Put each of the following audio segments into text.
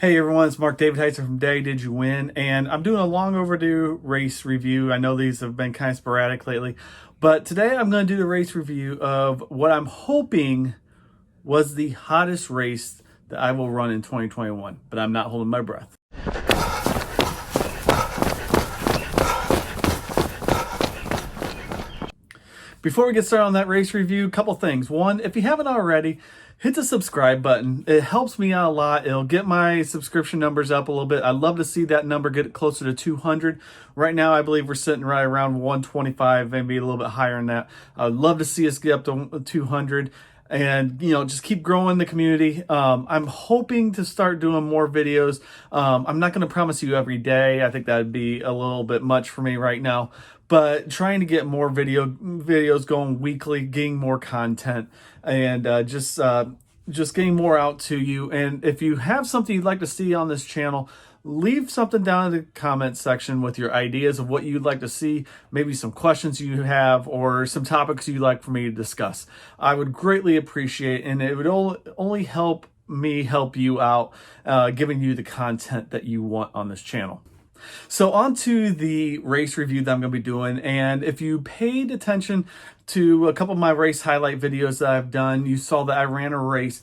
Hey everyone, it's Mark David Heitzer from Day Did You Win? And I'm doing a long overdue race review. I know these have been kind of sporadic lately, but today I'm going to do the race review of what I'm hoping was the hottest race that I will run in 2021, but I'm not holding my breath. Before we get started on that race review, a couple things. One, if you haven't already, hit the subscribe button. It helps me out a lot. It'll get my subscription numbers up a little bit. I'd love to see that number get closer to 200. Right now, I believe we're sitting right around 125, maybe a little bit higher than that. I'd love to see us get up to 200 and just keep growing the community. I'm hoping to start doing more videos. I'm not going to promise you every day. I think that'd be a little bit much for me right now, but trying to get more videos going weekly, getting more content, and just getting more out to you. And if you have something you'd like to see on this channel, leave something down in the comment section with your ideas of what you'd like to see, maybe some questions you have or some topics you'd like for me to discuss. I would greatly appreciate it, and it would only help me help you out, giving you the content that you want on this channel. So on to the race review that I'm going to be doing. And if you paid attention to a couple of my race highlight videos that I've done, you saw that I ran a race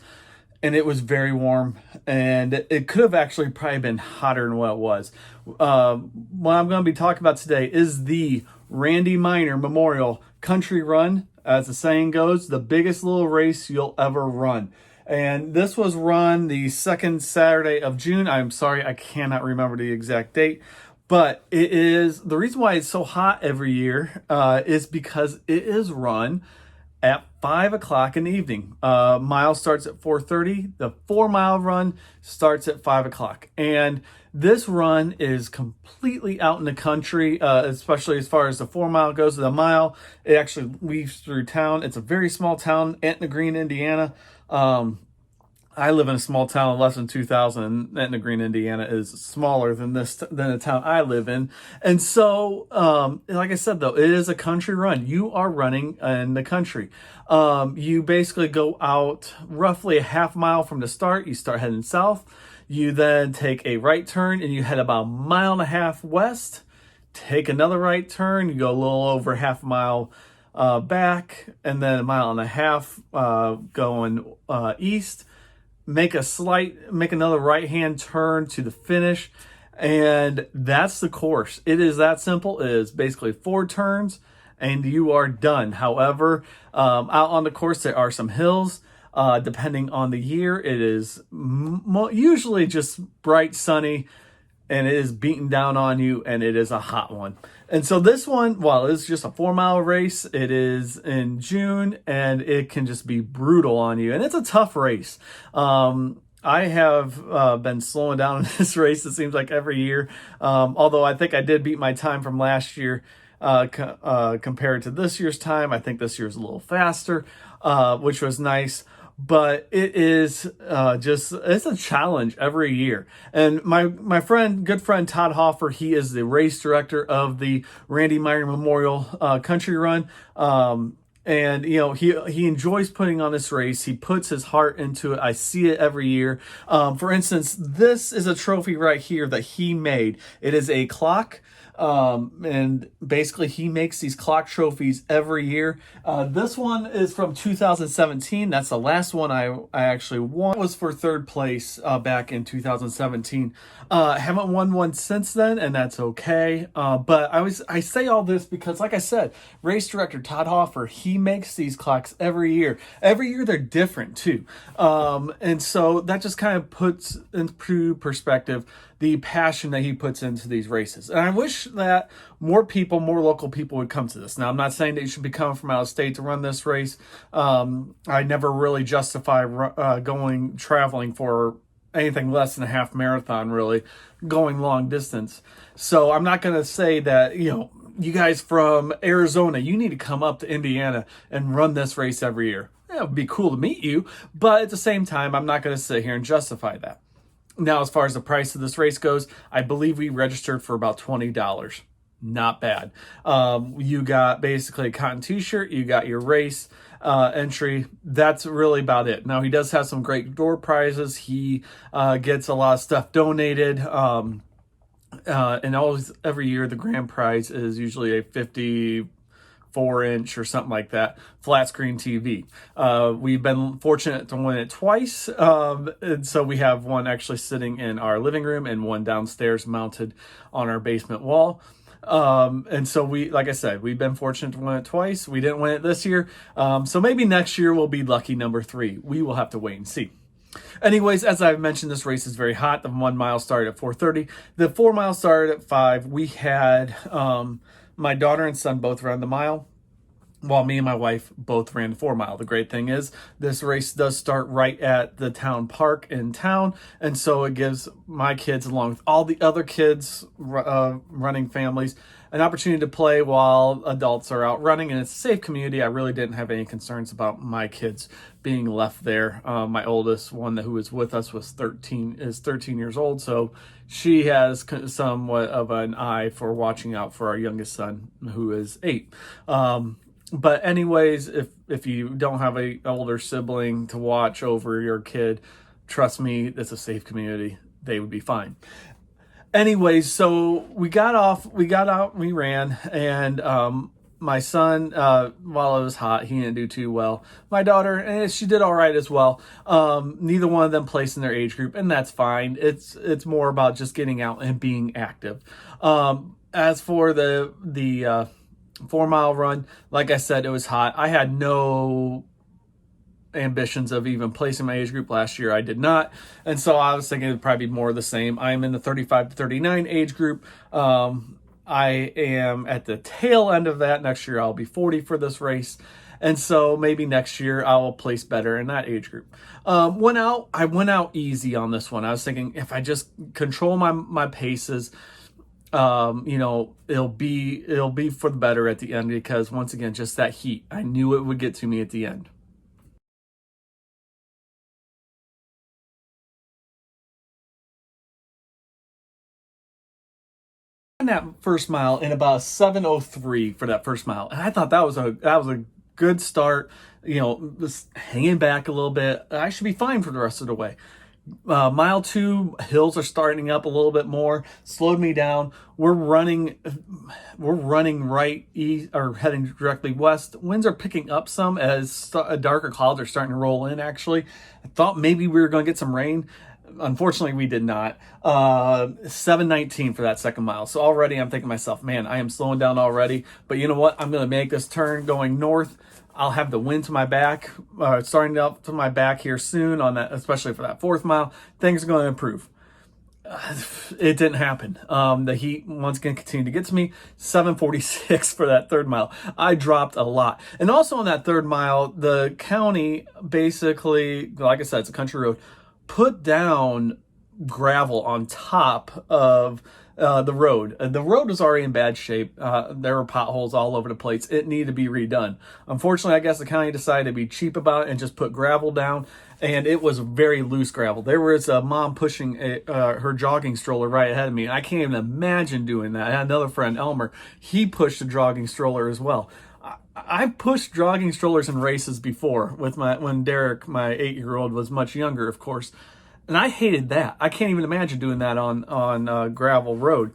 and it was very warm, and it could have actually probably been hotter than what it was. What I'm going to be talking about today is the Randy Minor Memorial Country Run. As the saying goes, the biggest little race you'll ever run. And this was run the second Saturday of June. I'm sorry, I cannot remember the exact date. But it is, the reason why it's so hot every year is because it is run at 5 o'clock in the evening. Mile starts at 4:30. The 4-mile run starts at 5 o'clock. And this run is completely out in the country, especially as far as the 4-mile goes. The mile, it actually weaves through town. It's a very small town, Etna Green, Indiana. I live in a small town of less than 2,000, and Etna Green, Indiana is smaller than the town I live in. And so, like I said, though, it is a country run. You are running in the country. You basically go out roughly a half mile from the start. You start heading south. You then take a right turn and you head about 1.5 miles west. Take another right turn. You go a little over half a mile back, and then 1.5 miles going east. Make another right-hand turn to the finish, and that's the course. It is that simple. It is basically 4 turns, and you are done. However, out on the course, there are some hills. Depending on the year, it is usually just bright, sunny, and it is beating down on you, and it is a hot one. And so this one, while it's just a 4-mile race, it is in June, and it can just be brutal on you. And it's a tough race. I have been slowing down in this race, it seems like every year. Although I think I did beat my time from last year compared to this year's time. I think this year's a little faster, which was nice. But it is it's a challenge every year. And my good friend Todd Hoffer, he is the race director of the Randy Minor Memorial Country Run. And he enjoys putting on this race. He puts his heart into it. I see it every year. For instance, this is a trophy right here that he made. It is a clock. And basically he makes these clock trophies every year. This one is from 2017. That's the last one I actually won. It was for 3rd place back in 2017. Haven't won one since then, and that's okay. But I say all this because, like I said, race director Todd Hoffer, he makes these clocks every year. Every year they're different too. And so that just kind of puts into perspective the passion that he puts into these races. And I wish that more local people would come to this. Now, I'm not saying that you should be coming from out of state to run this race. I never really justify traveling for anything less than a half marathon, really, going long distance. So I'm not going to say that, you guys from Arizona, you need to come up to Indiana and run this race every year. It would be cool to meet you, but at the same time, I'm not going to sit here and justify that. Now, as far as the price of this race goes, I believe we registered for about $20. Not bad. You got basically a cotton t-shirt, you got your race, entry. That's really about it. Now, he does have some great door prizes. He gets a lot of stuff donated. And always every year the grand prize is usually a 54-inch or something like that flat screen TV. We've been fortunate to win it twice, and so we have one actually sitting in our living room and one downstairs mounted on our basement wall. And so like I said, we've been fortunate to win it twice. We didn't win it this year, so maybe next year we'll be lucky number 3. We will have to wait and see. Anyways, as I've mentioned, this race is very hot. The 1 mile started at 4:30. The 4 mile started at 5. We had my daughter and son both ran the mile, while me and my wife both ran the 4 mile. The great thing is this race does start right at the town park in town, and so it gives my kids, along with all the other kids running families, an opportunity to play while adults are out running, and it's a safe community. I really didn't have any concerns about my kids being left there. My oldest one who was with us is 13 years old, so she has somewhat of an eye for watching out for our youngest son, who is 8. But anyways, if you don't have an older sibling to watch over your kid, trust me, it's a safe community. They would be fine. Anyways, so we got out, we ran, and my son, while it was hot, he didn't do too well. My daughter, she did all right as well. Neither one of them placed in their age group, and that's fine. It's more about just getting out and being active. As for the 4 mile run, like I said, it was hot. I had no ambitions of even placing my age group last year. I did not, and so I was thinking it'd probably be more of the same. I'm in the 35 to 39 age group. I am at the tail end of that. Next year I'll be 40 for this race, and so maybe next year I will place better in that age group. I went out easy on this one. I was thinking if I just control my paces, it'll be for the better at the end, because once again, just that heat, I knew it would get to me at the end. That first mile in about 7:03 for that first mile, and I thought that was a good start. Just hanging back a little bit, I should be fine for the rest of the way. Mile 2, hills are starting up a little bit more, slowed me down. We're running right east, or heading directly west. Winds are picking up some as darker clouds are starting to roll in. Actually, I thought maybe we were going to get some rain. Unfortunately, we did not. 7:19 for that second mile. So already I'm thinking to myself, man, I am slowing down already. But you know what? I'm going to make this turn going north. I'll have the wind to my back, starting up to my back here soon on that, especially for that 4th mile. Things are going to improve. It didn't happen. The heat once again continued to get to me. 7:46 for that 3rd mile. I dropped a lot. And also on that 3rd mile, the county basically, like I said, it's a country road, put down gravel on top of the road. The road was already in bad shape. There were potholes all over the place. It needed to be redone. Unfortunately, I guess the county decided to be cheap about it and just put gravel down, and it was very loose gravel. There was a mom pushing her jogging stroller right ahead of me. I can't even imagine doing that. I had another friend, Elmer. He pushed a jogging stroller as well. I've pushed jogging strollers in races before when Derek, my 8-year-old, was much younger, of course. And I hated that. I can't even imagine doing that on gravel road.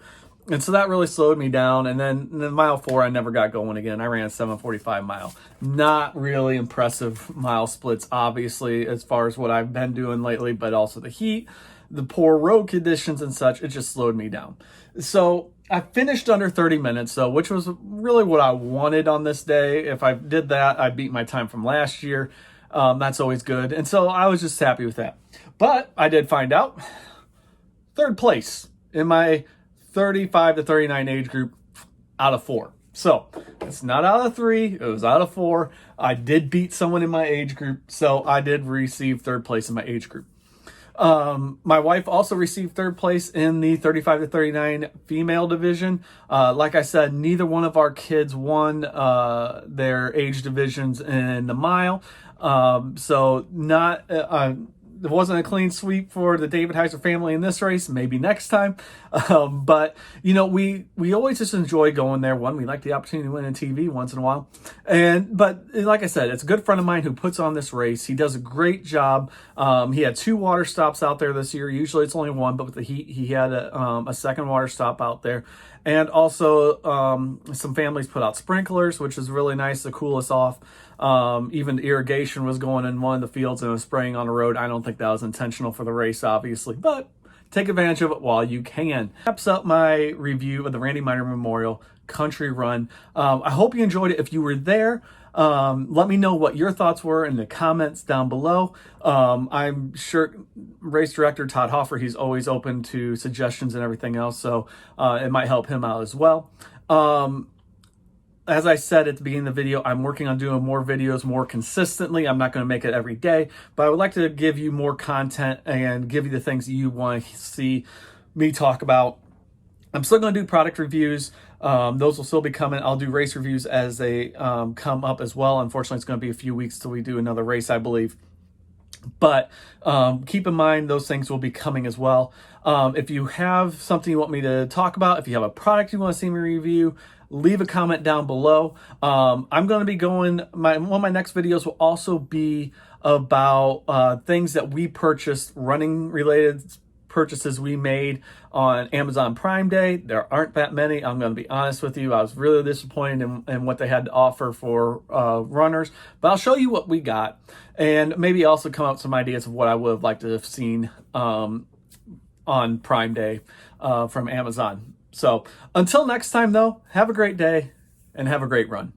And so that really slowed me down. And then mile 4, I never got going again. I ran a 7:45 mile. Not really impressive mile splits, obviously, as far as what I've been doing lately, but also the heat, the poor road conditions and such, it just slowed me down. So I finished under 30 minutes, though, which was really what I wanted on this day. If I did that, I beat my time from last year. That's always good. And so I was just happy with that. But I did find out 3rd place in my 35 to 39 age group out of 4. So it's not out of 3, it was out of 4. I did beat someone in my age group, so I did receive 3rd place in my age group. My wife also received 3rd place in the 35 to 39 female division. Like I said, neither one of our kids won their age divisions in the mile. So not it wasn't a clean sweep for the David Heiser family in this race. Maybe next time. But, you know, we always just enjoy going there. One, we like the opportunity to win in TV once in a while. But like I said, it's a good friend of mine who puts on this race. He does a great job. He had 2 water stops out there this year. Usually it's only 1, but with the heat, he had a second water stop out there. And also some families put out sprinklers, which is really nice to cool us off. Even irrigation was going in one of the fields and was spraying on the road. I don't think that was intentional for the race, obviously, but take advantage of it while you can. Wraps up my review of the Randy Miner Memorial Country Run. I hope you enjoyed it. If you were there, let me know what your thoughts were in the comments down below. I'm sure race director Todd Hoffer, he's always open to suggestions and everything else, so it might help him out as well. As I said at the beginning of the video, I'm working on doing more videos more consistently. I'm not going to make it every day, but I would like to give you more content and give you the things that you want to see me talk about. I'm still going to do product reviews. Those will still be coming. I'll do race reviews as they come up as well. Unfortunately, it's going to be a few weeks till we do another race, I believe. But keep in mind, those things will be coming as well. If you have something you want me to talk about, if you have a product you want to see me review, leave a comment down below. I'm going to be going, one of my next videos will also be about things that we purchased, running related purchases we made on Amazon Prime Day. There aren't that many. I'm going to be honest with you. I was really disappointed in what they had to offer for runners, but I'll show you what we got and maybe also come up with some ideas of what I would have liked to have seen on Prime Day from Amazon. So until next time though, have a great day and have a great run.